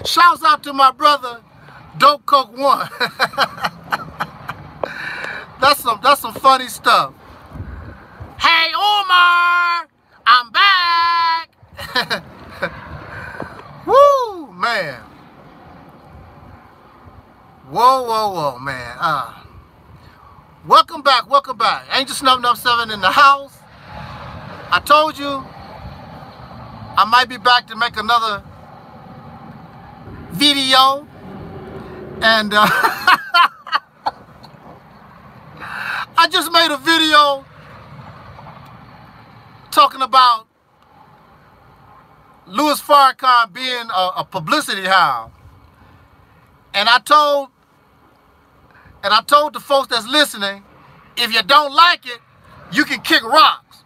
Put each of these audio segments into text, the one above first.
Shouts out to my brother, Dope Coke 1. That's some funny stuff. Hey Omar, I'm back. Woo, man. Whoa, man. Welcome back. Angel Snuff 7 in the house. I told you I might be back to make another video, and I just made a video talking about Louis Farrakhan being a publicity hound, and I told the folks that's listening, if you don't like it, you can kick rocks.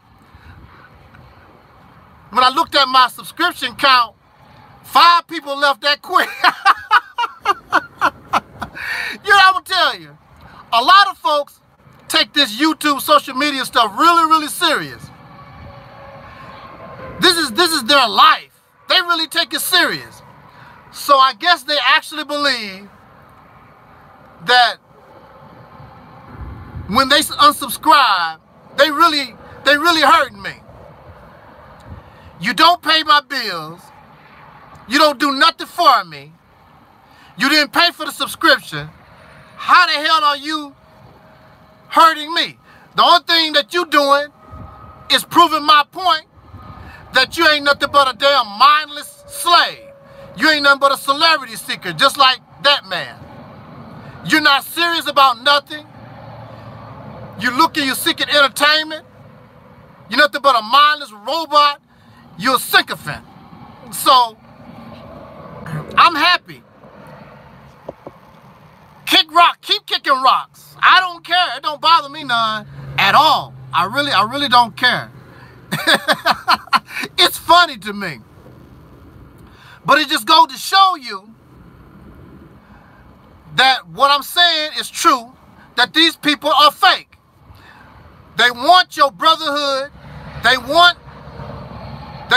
When I looked at my subscription count, 5 people left that quick. You know, I'm gonna tell you, a lot of folks take this YouTube social media stuff really serious. This is their life. They really take it serious. So I guess they actually believe that when they unsubscribe, they really hurting me. You don't pay my bills. You don't do nothing for me. You didn't pay for the subscription. How the hell are you hurting me? The only thing that you doing is proving my point that you ain't nothing but a damn mindless slave. You ain't nothing but a celebrity seeker, just like that man. You're not serious about nothing. You're seeking entertainment. You're nothing but a mindless robot. You're a sycophant. So, I'm happy. Kick rock, keep kicking rocks. I don't care. It don't bother me none at all. I really don't care. It's funny to me. But it just goes to show you that what I'm saying is true, that these people are fake. They want your brotherhood. They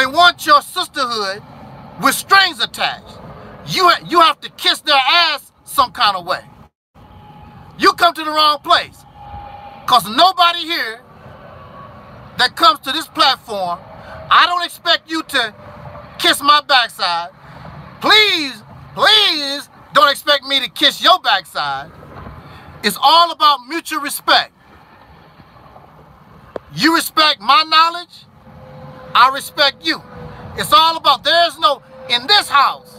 want your sisterhood with strings attached. You have to kiss their ass some kind of way. You come to the wrong place. Because nobody here that comes to this platform, I don't expect you to kiss my backside. Please don't expect me to kiss your backside. It's all about mutual respect. You respect my knowledge, I respect you. It's all about, in this house,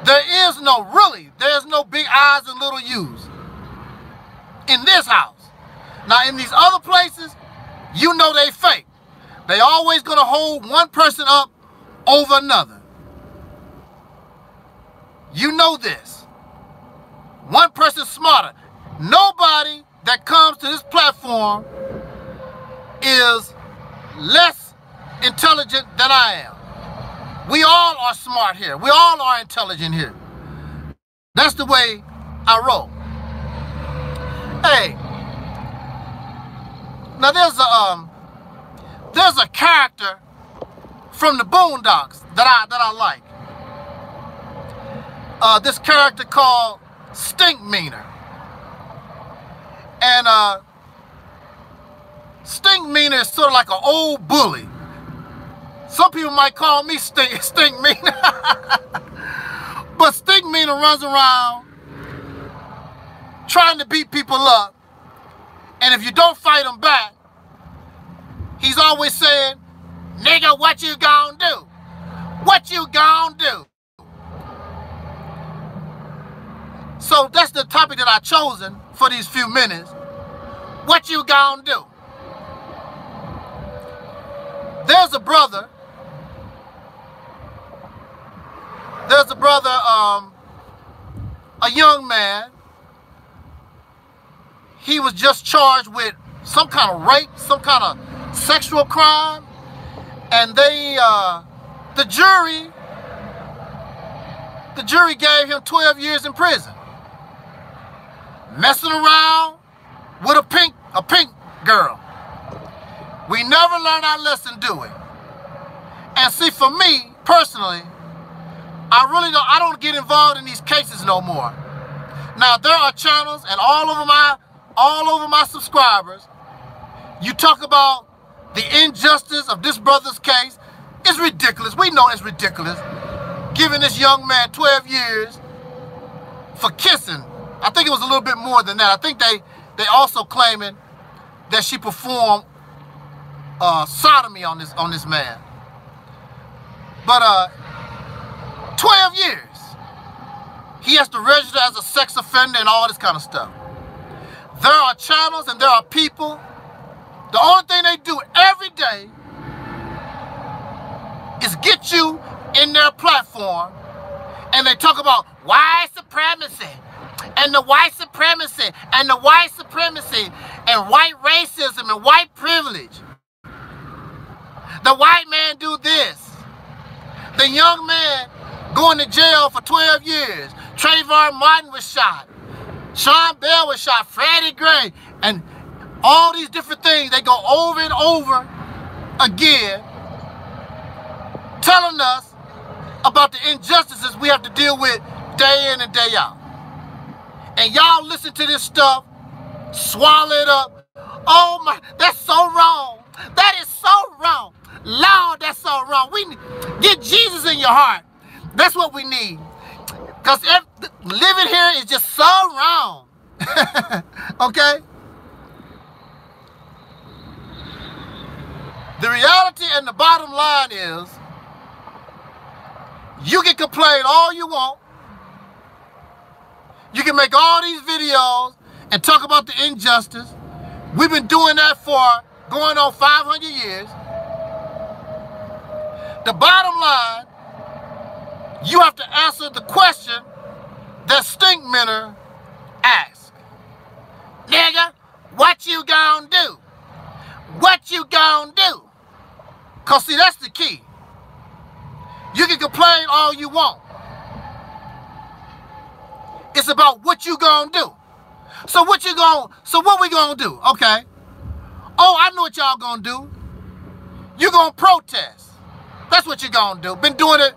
there's no big I's and little U's. In this house. Now in these other places, you know they fake. They always gonna hold one person up over another. You know this. One person's smarter. Nobody that comes to this platform is less intelligent than I am. We all are smart here. We all are intelligent here. That's the way I roll. Hey, now there's a character from the Boondocks that I like. This character called Stinkmeaner. And Stinkmeaner is sort of like an old bully. Some people might call me Stinkmeaner. But Stinkmeaner runs around trying to beat people up. And if you don't fight him back, he's always saying, nigga, what you gonna do? What you gonna do? So that's the topic that I've chosen for these few minutes. What you gonna do? There's a brother, a young man. He was just charged with some kind of rape, some kind of sexual crime, and the jury gave him 12 years in prison. Messing around with a pink girl. We never learn our lesson, do we? And see, for me, personally, I don't get involved in these cases no more. Now there are channels and all over my subscribers, you talk about the injustice of this brother's case. It's ridiculous. We know it's ridiculous. Giving this young man 12 years for kissing. I think it was a little bit more than that. I think they also claiming that she performed sodomy on this man. But 12 years. He has to register as a sex offender and all this kind of stuff. There are channels and there are people. The only thing they do every day is get you in their platform and they talk about white supremacy and the white supremacy and the white supremacy and white racism and white privilege. The white man do this. The young man going to jail for 12 years. Trayvon Martin was shot. Sean Bell was shot. Freddie Gray. And all these different things, they go over and over again telling us about the injustices we have to deal with day in and day out. And y'all listen to this stuff, swallow it up. Oh my, that's so wrong. That is so wrong. Lord, that's so wrong. We get Jesus in your heart. That's what we need. Because living here is just so wrong. Okay? The reality and the bottom line is, you can complain all you want. You can make all these videos and talk about the injustice. We've been doing that for going on 500 years. The bottom line, you have to answer the question that Stinkminner asked. Nigga, what you gonna do? What you gonna do? Cause see, that's the key. You can complain all you want. It's about what you gonna do. So what we gonna do? Okay. Oh, I know what y'all gonna do. You gonna protest. That's what you're gonna do. Been doing it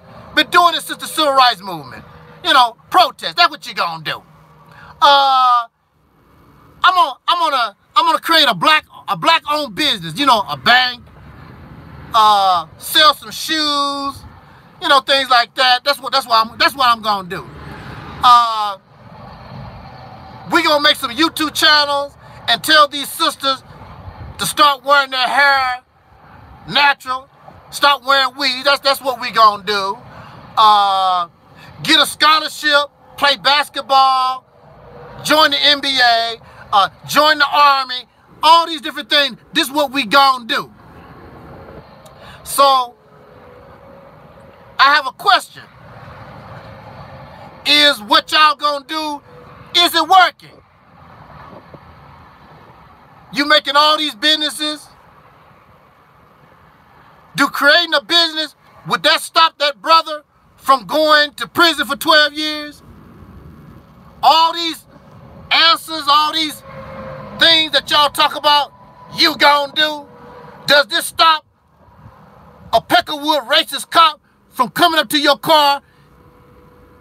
since the Civil Rights Movement. You know, protest. That's what you're gonna do. I'm gonna create a black-owned business. You know, a bank. Sell some shoes. You know, things like that. That's what I'm gonna do. We gonna make some YouTube channels and tell these sisters to start wearing their hair natural. Stop wearing weeds. That's what we gonna do. Get a scholarship, play basketball, join the NBA, join the Army, all these different things. This is what we gonna do. So, I have a question. Is what y'all gonna do, is it working? You making all these businesses? Do creating a business, would that stop that brother from going to prison for 12 years? All these answers, all these things that y'all talk about, you gonna do? Does this stop a Peckerwood racist cop from coming up to your car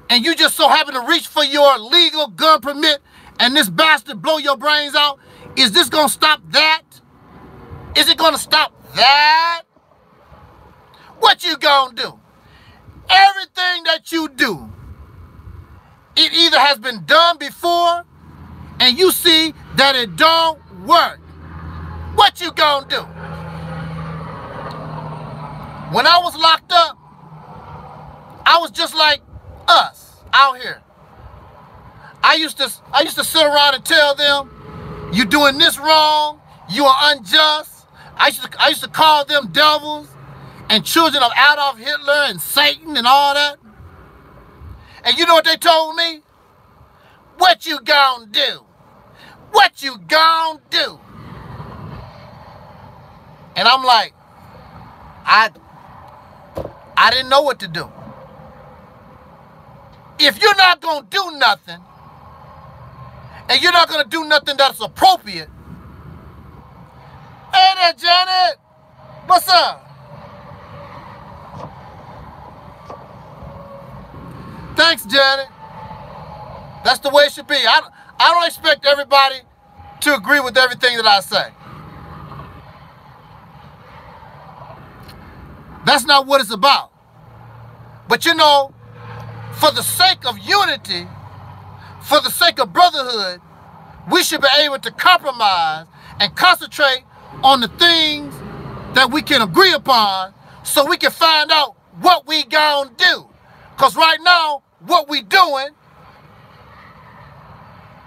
and you just so happen to reach for your legal gun permit and this bastard blow your brains out? Is this gonna stop that? Is it gonna stop that? What you gonna do? Everything that you do, it either has been done before and you see that it don't work. What you gonna do? When I was locked up, I was just like us out here. I used to sit around and tell them, you doing this wrong, you are unjust. I used to call them devils and children of Adolf Hitler and Satan and all that. And you know what they told me? What you gonna do? What you gonna do? And I'm like, I didn't know what to do. If you're not gonna do nothing, and you're not gonna do nothing that's appropriate. Hey there, Janet. What's up? Thanks, Janet. That's the way it should be. I don't expect everybody to agree with everything that I say. That's not what it's about. But you know, for the sake of unity, for the sake of brotherhood, we should be able to compromise and concentrate on the things that we can agree upon so we can find out what we gonna do. Because right now, what we doing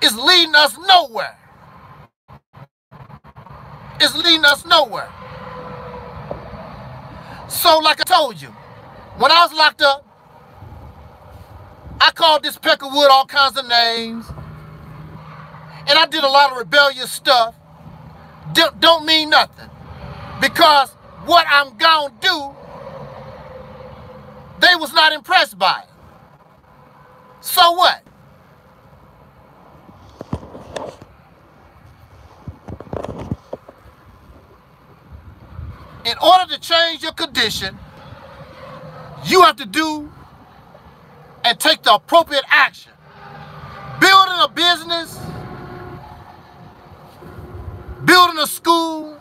is leading us nowhere. It's leading us nowhere. So like I told you, when I was locked up, I called this Peckerwood all kinds of names. And I did a lot of rebellious stuff. Don't mean nothing. Because what I'm gonna do, they was not impressed by it. So what? In order to change your condition, you have to do and take the appropriate action. Building a business, building a school,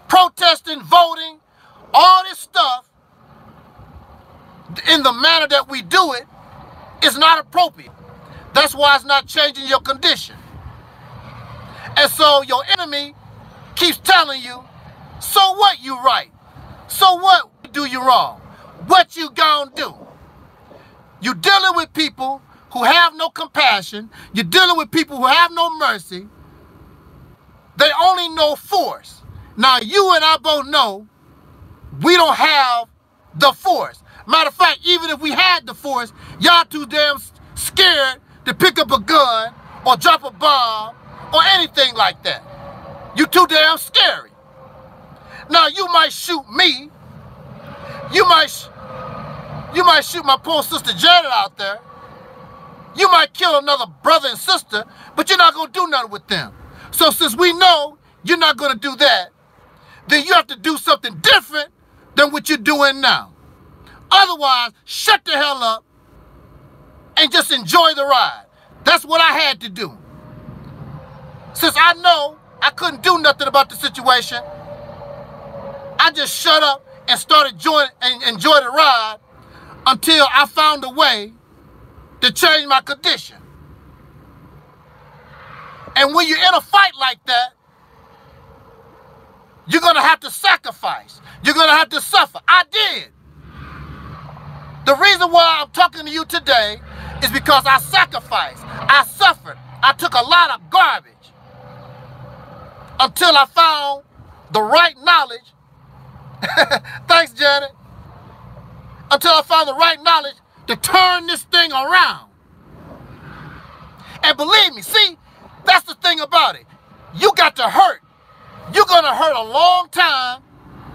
protesting, voting, all this stuff in the manner that we do it is not appropriate. That's why it's not changing your condition. And so your enemy keeps telling you, so what you right? So what do you wrong? What you gonna do? You're dealing with people who have no compassion. You're dealing with people who have no mercy. They only know force. Now you and I both know we don't have the force. Matter of fact, even if we had the force, y'all too damn scared to pick up a gun or drop a bomb or anything like that. You too damn scary. Now you might shoot me. You might shoot my poor sister Janet out there. You might kill another brother and sister, but you're not gonna do nothing with them. So since we know you're not gonna do that, then you have to do something different than what you're doing now. Otherwise, shut the hell up and just enjoy the ride. That's what I had to do. Since I know I couldn't do nothing about the situation, I just shut up and started enjoy the ride until I found a way to change my condition. And when you're in a fight like that, you're gonna have to sacrifice. You're gonna have to suffer. I did. The reason why I'm talking to you today is because I sacrificed. I suffered. I took a lot of garbage until I found the right knowledge. Thanks, Janet. Until I found the right knowledge to turn this thing around. And believe me, see, that's the thing about it. You got to hurt. You're going to hurt a long time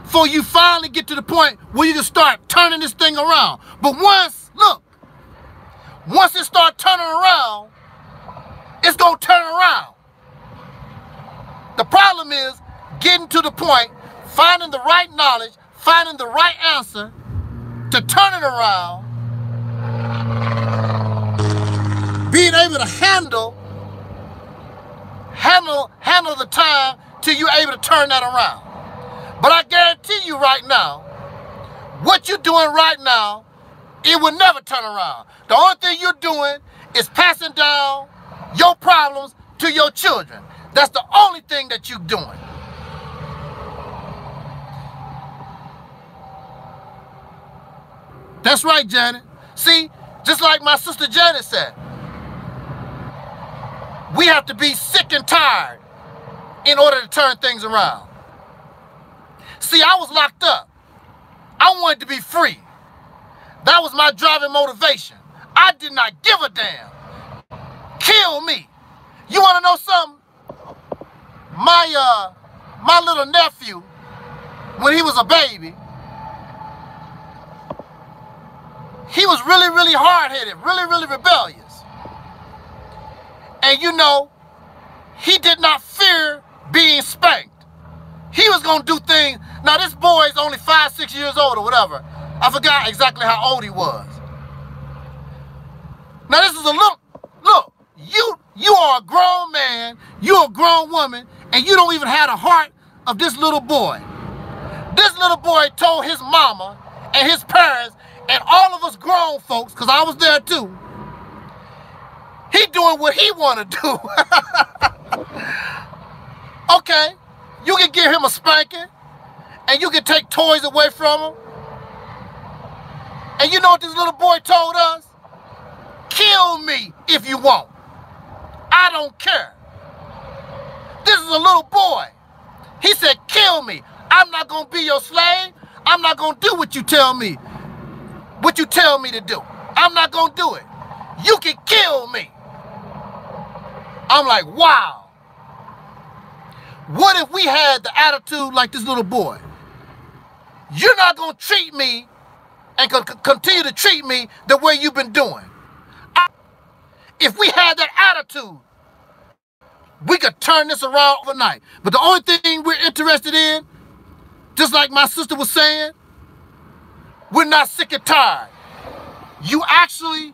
before you finally get to the point where you can start turning this thing around. But once it starts turning around, it's going to turn around. The problem is getting to the point, finding the right knowledge, finding the right answer to turn it around, being able to handle the time till you're able to turn that around. But I guarantee you right now, what you're doing right now, it will never turn around. The only thing you're doing is passing down your problems to your children. That's the only thing that you're doing. That's right, Janet. See, just like my sister Janet said, we have to be sick and tired in order to turn things around. See, I was locked up. I wanted to be free. That was my driving motivation. I did not give a damn. Kill me. You want to know something? My little nephew, when he was a baby, he was really, really hard-headed, really, really rebellious. And you know, he did not fear being spanked. He was going to do things. Now, this boy is only 5, 6 years old or whatever. I forgot exactly how old he was. a little, look, you are a grown man, you're a grown woman, and you don't even have the heart of this little boy. This little boy told his mama and his parents and all of us grown folks, because I was there too, he doing what he want to do. Okay, you can give him a spanking, and you can take toys away from him. And you know what this little boy told us? Kill me if you want. I don't care. This is a little boy. He said, kill me. I'm not going to be your slave. I'm not going to do what you tell me. What you tell me to do. I'm not going to do it. You can kill me. I'm like, wow. What if we had the attitude like this little boy? You're not going to treat me and continue to treat me the way you've been doing. If we had that attitude, we could turn this around overnight. But the only thing we're interested in, just like my sister was saying, we're not sick and tired. You actually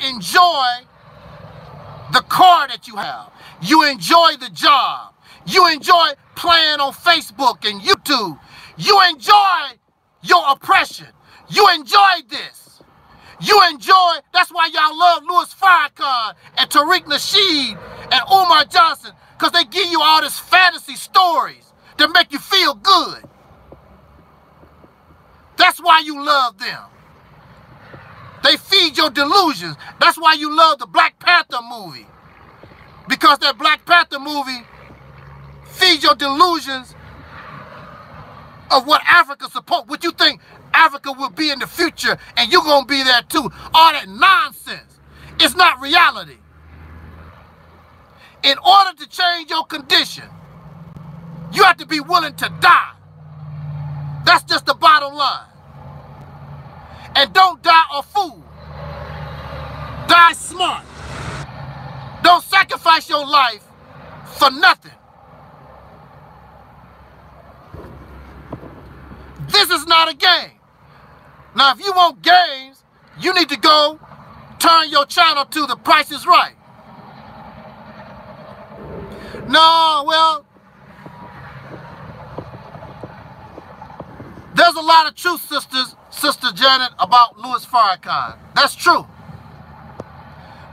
enjoy the car that you have. You enjoy the job. You enjoy playing on Facebook and YouTube. You enjoy your oppression. You enjoy this. You enjoy, that's why y'all love Louis Farrakhan and Tariq Nasheed and Umar Johnson, because they give you all this fantasy stories that make you feel good. That's why you love them. They feed your delusions. That's why you love the Black Panther movie. Because that Black Panther movie feeds your delusions of what Africa's supposed, what you think Africa will be in the future, and you're going to be there too. All that nonsense. It's not reality. In order to change your condition, you have to be willing to die. That's just the bottom line. And don't die a fool. Die smart. Don't sacrifice your life for nothing. This is not a game. Now, if you want games, you need to go turn your channel to The Price is Right. No, well, there's a lot of truth, Sister Janet, about Louis Farrakhan. That's true.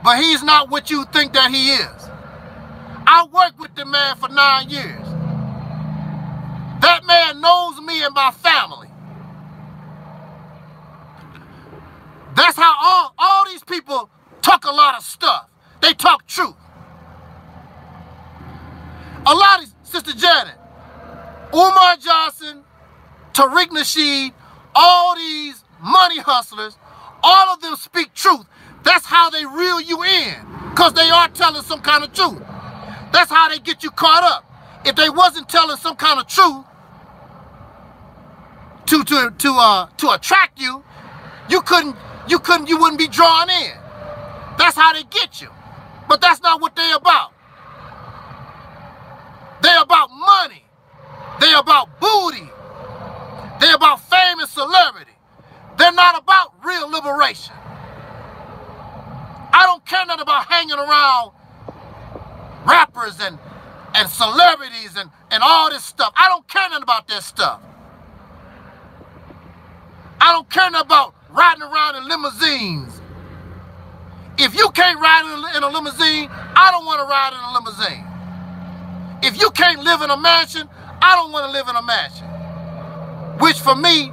But he's not what you think that he is. I worked with the man for 9 years. That man knows me and my family. That's how all these people talk a lot of stuff. They talk truth. A lot of, Sister Janet, Umar Johnson, Tariq Nasheed, all these money hustlers, all of them speak truth. That's how they reel you in, because they are telling some kind of truth. That's how they get you caught up. If they wasn't telling some kind of truth to attract you, you wouldn't be drawn in. That's how they get you. But that's not what they're about. They're about money. They're about booty. They're about fame and celebrity. They're not about real liberation. I don't care nothing about hanging around rappers and celebrities and all this stuff. I don't care nothing about that stuff. I don't care nothing about riding around in limousines. If you can't ride in a limousine, I don't want to ride in a limousine. If you can't live in a mansion, I don't want to live in a mansion. Which for me,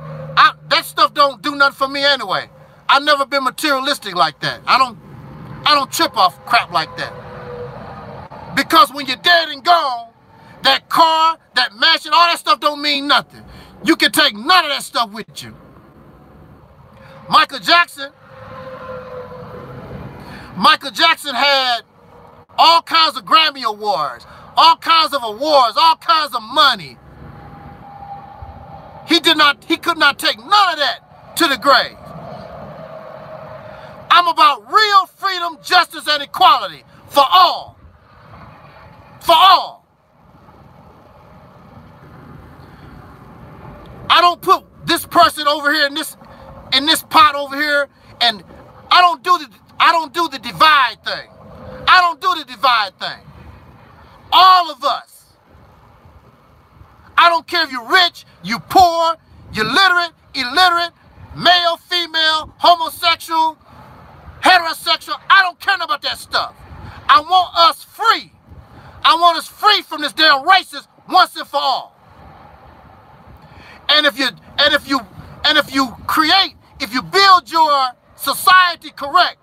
that stuff don't do nothing for me anyway. I've never been materialistic like that. I don't trip off crap like that. Because when you're dead and gone, that car, that mansion, all that stuff don't mean nothing. You can take none of that stuff with you. Michael Jackson had all kinds of Grammy awards, all kinds of awards, all kinds of money. He could not take none of that to the grave. I'm about real freedom, justice, and equality for all. For all. I don't put this person over here in this pot over here, and I don't do the divide thing. I don't do the divide thing. All of us. I don't care if you're rich, you poor, you're literate, illiterate, male, female, homosexual, heterosexual. I don't care about that stuff. I want us free. I want us free from this damn racist once and for all. And if you build your society correct,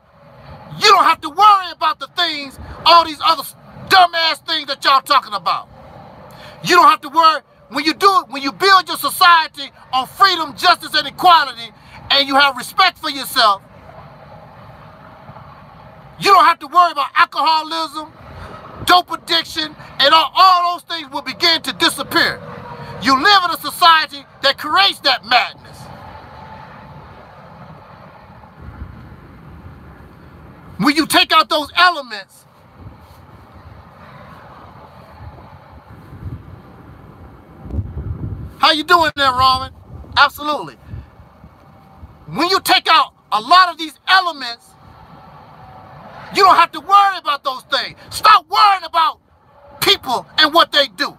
you don't have to worry about the things, all these other dumbass things that y'all talking about. You don't have to worry when you build your society on freedom, justice, and equality, and you have respect for yourself. You don't have to worry about alcoholism, dope addiction, and all those things will begin to disappear. You live in a society that creates that madness. When you take out those elements, how you doing there, Roman? Absolutely. When you take out a lot of these elements, you don't have to worry about those things. Stop worrying about people and what they do.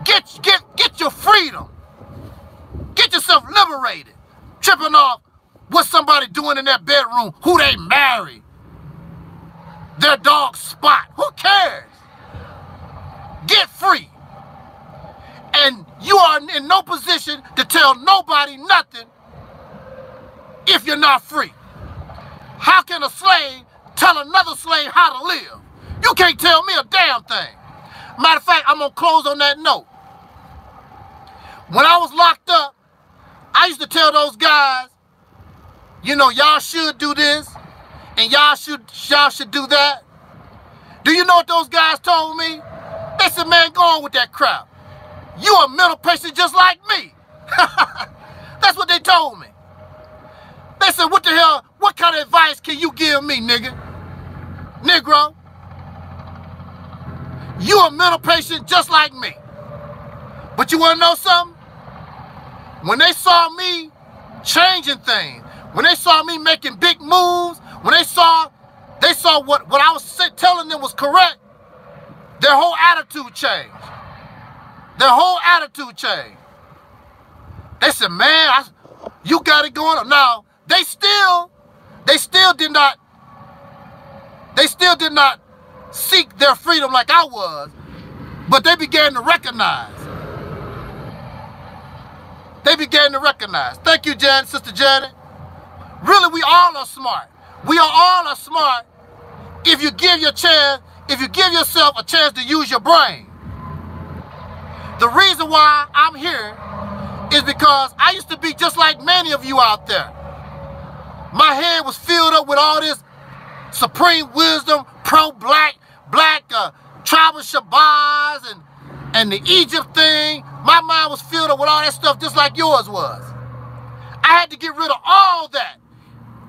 Get your freedom. Get yourself liberated. Tripping off what somebody doing in their bedroom, who they marry, their dog Spot. Who cares? Get free. And you are in no position to tell nobody nothing if you're not free. How can a slave tell another slave how to live? You can't tell me a damn thing. Matter of fact, I'm going to close on that note. When I was locked up, I used to tell those guys, you know, y'all should do this and y'all should do that. Do you know what those guys told me? They said, man, go on with that crap. You a mental patient just like me. That's what they told me. They said, what the hell, what kind of advice can you give me, nigga? Negro. You a mental patient just like me. But you want to know something? When they saw me changing things, when they saw me making big moves, when they saw what I was telling them was correct, their whole attitude changed. Their whole attitude changed. They said, man, you got it going on. Now, they still did not seek their freedom like I was, but they began to recognize. They began to recognize. Thank you, Janet, Sister Janet. Really, we all are smart. We all are smart if you give yourself a chance to use your brain. The reason why I'm here is because I used to be just like many of you out there. My head was filled up with all this supreme wisdom, pro-black, tribal Shabazz, and the Egypt thing. My mind was filled up with all that stuff just like yours was. I had to get rid of all that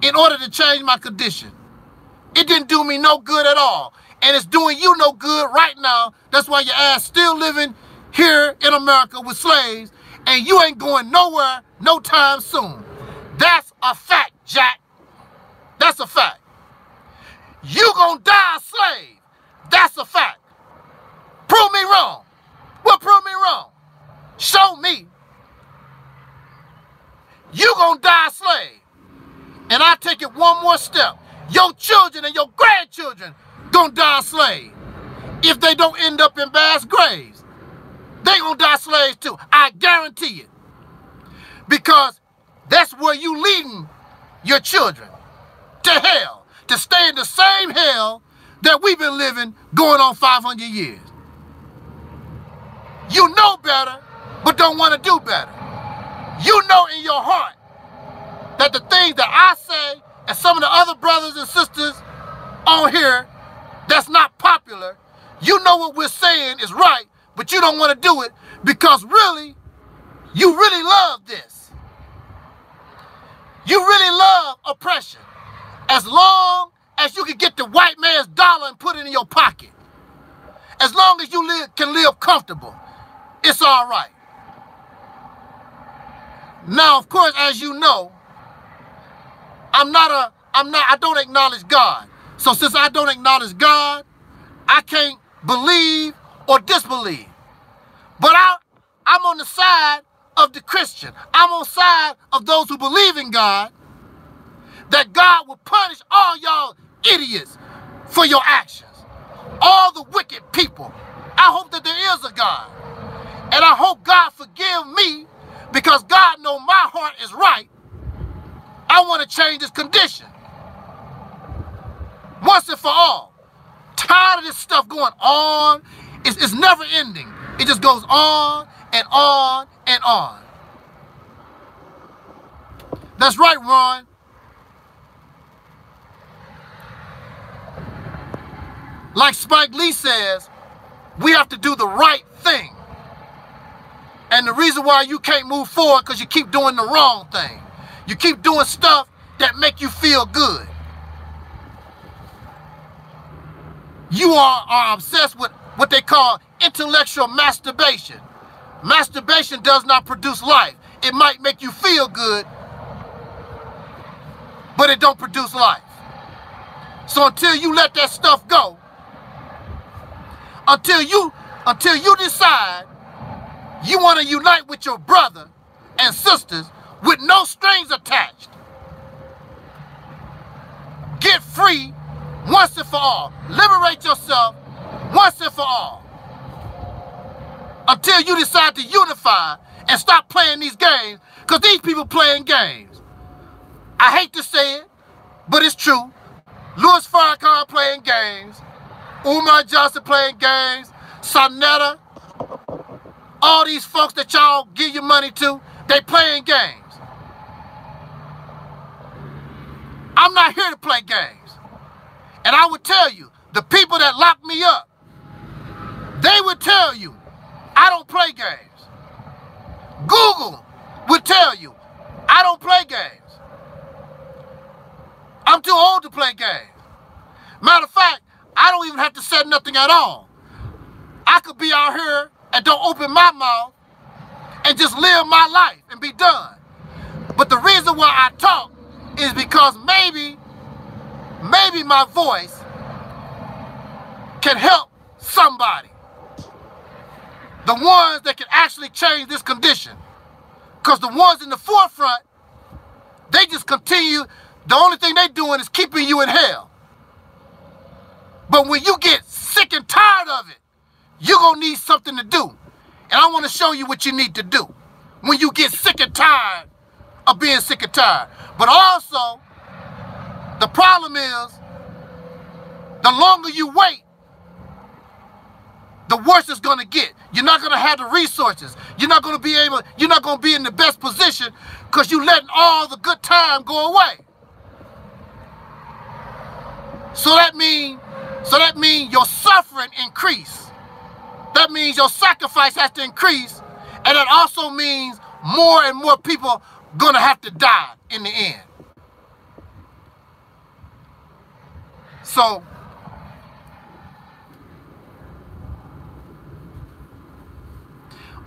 in order to change my condition. It didn't do me no good at all. And it's doing you no good right now. That's why your ass still living here in America with slaves, and you ain't going nowhere no time soon. That's a fact, Jack. That's a fact. You gonna die a slave. That's a fact. Prove me wrong. Well, prove me wrong. Show me. You gonna die a slave. And I take it one more step. Your children and your grandchildren gonna die a slave. If they don't end up in mass graves, they gonna die slaves too. I guarantee it. Because that's where you leading your children. To hell. To stay in the same hell that we've been living going on 500 years. You know better, but don't want to do better. You know in your heart that the things that I say and some of the other brothers and sisters on here that's not popular, you know what we're saying is right, but you don't want to do it because really, you really love this. You really love oppression. As long as you can get the white man's dollar and put it in your pocket. As long as you can live comfortable, it's all right. Now, of course, as you know, I'm not I don't acknowledge God. So since I don't acknowledge God, I can't believe or disbelieve. But I'm on the side of the Christian. I'm on the side of those who believe in God, that God will punish all y'all idiots for your actions. All the wicked people. I hope that there is a God. And I hope God forgive me, because God knows my heart is right. I want to change this condition once and for all. Tired of this stuff going on. It's never ending. It just goes on and on and on. That's right, Ron. Like Spike Lee says, we have to do the right thing. And the reason why you can't move forward because you keep doing the wrong thing. You keep doing stuff that make you feel good. You are obsessed with what they call intellectual masturbation. Masturbation does not produce life. It might make you feel good, but it don't produce life. So until you let that stuff go, until you decide you want to unite with your brother and sisters with no strings attached, get free once and for all. Liberate yourself once and for all. Until you decide to unify and stop playing these games, because these people playing games. I hate to say it, but it's true. Louis Farrakhan playing games. Umar Johnson playing games. Sonetta. All these folks that y'all give your money to, they playing games. I'm not here to play games. And I would tell you, the people that locked me up, they would tell you, I don't play games. Google would tell you, I don't play games. I'm too old to play games. Matter of fact, I don't even have to say nothing at all. I could be out here and don't open my mouth and just live my life and be done. But the reason why I talk is because maybe my voice can help somebody. The ones that can actually change this condition. Because the ones in the forefront, they just continue. The only thing they're doing is keeping you in hell. But when you get sick and tired of it, you're going to need something to do. And I want to show you what you need to do when you get sick and tired of being sick and tired. But also, the problem is, the longer you wait, the worse it's going to get. You're not going to have the resources. You're not going to be in the best position because you're letting all the good time go away. So that means your suffering increase. That means your sacrifice has to increase. And that also means more and more people going to have to die in the end. So,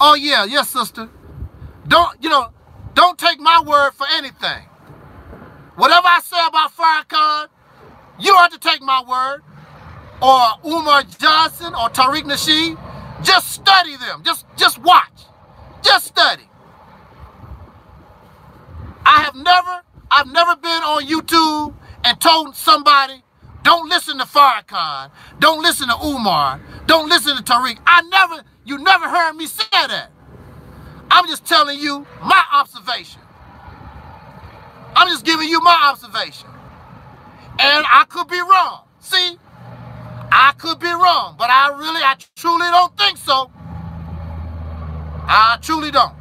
oh yeah, yes, sister. Don't take my word for anything. Whatever I say about Farrakhan, you don't have to take my word. Or Umar Johnson or Tariq Nasheed. Just study them. Just watch. Just study. I've never been on YouTube and told somebody, don't listen to Farrakhan, don't listen to Umar, don't listen to Tariq. You never heard me say that. I'm just telling you my observation. I'm just giving you my observation. And I could be wrong. See? I could be wrong, but I truly don't think so. I truly don't.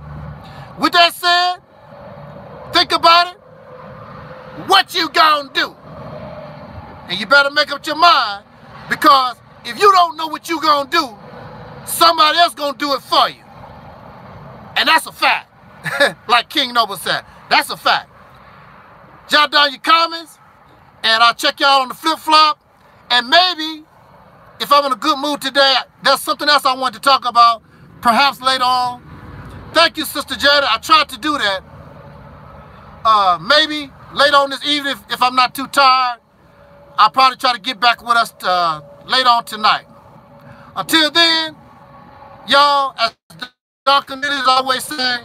With that said, think about it. What you gonna do? And you better make up your mind, because if you don't know what you gonna do, somebody else gonna do it for you. And that's a fact. Like King Noble said, that's a fact. Jot down your comments, and I'll check y'all on the flip-flop. And maybe, if I'm in a good mood today, there's something else I want to talk about, perhaps later on. Thank you, Sister Jada. I tried to do that. Maybe later on this evening, if I'm not too tired, I'll probably try to get back with us later on tonight. Until then, y'all, as Dr. Mills always say,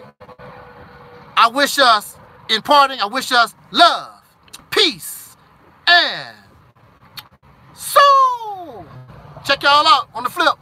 I wish us, in parting, I wish us love, peace, and soul. Check y'all out on the flip.